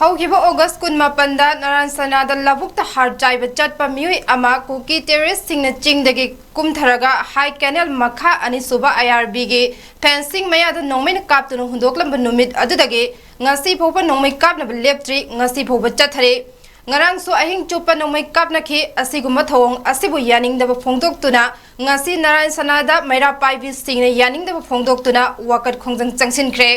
ꯍꯧꯈꯤꯕ ꯑꯣꯒꯁ 18ꯗ ꯅꯔꯥꯟꯁꯅꯥꯗ ꯂꯧꯕꯨꯛꯇ ꯍꯥꯔ ꯆꯥꯏꯕ ꯆꯠꯄ ꯃꯤꯑꯣꯏ ꯑꯃ ꯀꯨꯀꯤ ꯇꯦꯔꯣꯔꯤꯁꯁꯤꯡꯅ ꯆꯤꯡꯗꯒꯤ ꯀꯨꯝꯊꯔꯒ ꯍꯥꯏ ꯀꯦꯅꯦꯜ ꯃꯈꯥ ꯑꯅꯤꯁꯨꯕ IRBꯒꯤ ꯐꯦꯟꯁꯤꯡ ꯃꯌꯥꯗ ꯅꯣꯡꯃꯩꯅ ꯀꯥꯞꯇꯨꯅ ꯍꯨꯟꯗꯣꯛꯂꯝꯕ ꯅꯨꯃꯤꯠ ꯑꯗꯨꯗꯒꯤ ꯉꯁꯤ ꯐꯥꯎꯕ ꯅꯣꯡꯃꯩ ꯀꯥꯞꯅꯕ ꯂꯦꯞꯇ꯭ꯔꯤ ꯉꯁꯤ ꯐꯥꯎꯕ ꯆꯠꯊꯔꯤ ngarangsu ahing chupa nongmai kapnakhi asiguma thong asibu yaningdaba phongdoktuna ngasi naran sanada maira paibi singna yaningdaba phongdoktuna wakat khongjang changsinkhre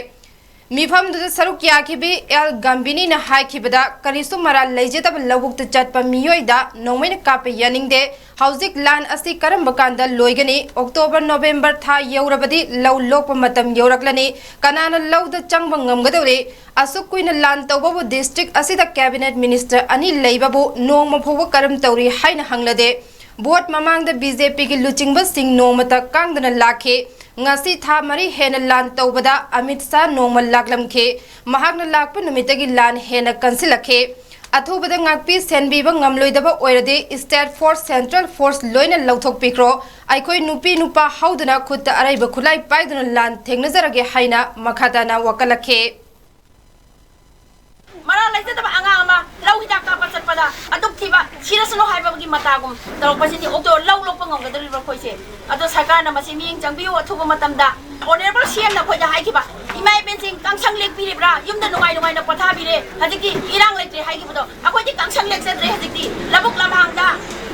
mifam du saruk yakhibi el gambini na haikibada karisu mara lejedaba lawukta chatpa miyoida nongmaina kap yaningde hauzik lan asi karamba kanda loigani october november tha yaurabadi law lokpa matam yauraklani kanana lawda changba ngamgadore asuk kuina lan tawbabu district asida cabinet minister ani leibabu nongma phowa karam tawri haina hanglade vote mamangda BJP ki luchingba sing nongmata kangdana lakhe ngasi tha mari hena lan tawbada Amit Shah nongma laklamkhe mahakna lakpa numitagi lan hena kansilakhe athubada ngakpi senbiba ngamloidaba oirade state force central force loina lawthok pikro aikoi nupi nupa hauduna khutta araiba khulai paiduna lan thengnazarage haina makhadana wakalakhe mara laisa taba anga ama lawida ka pasat pada aduk thiba sirasno haiba gi matagum tarok pasini okto law lok pangam gadri ro khoise ado sakana na masi ming changbiu athuba matamda honorable CM na khoja haikiba imai benching kangsang lek piribra yumda nungai nungai na patha bire hadiki irang letre haikibudo akoi di kangsang lek sedre hadiki labuk lamhangda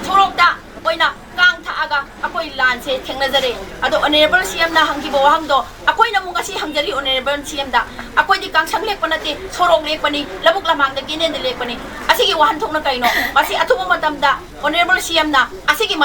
thorokda oina kang thaaga akoi lan se thengnajare ado honorable CM na hangibo hangdo akoi na munga si hangjari honorable CM da akoi di kangsang lek panati thorok lek pani labuk lamhangda ginen de lek pani asigi wahan thokna kaino masi athuba matamda honorable CM na asigi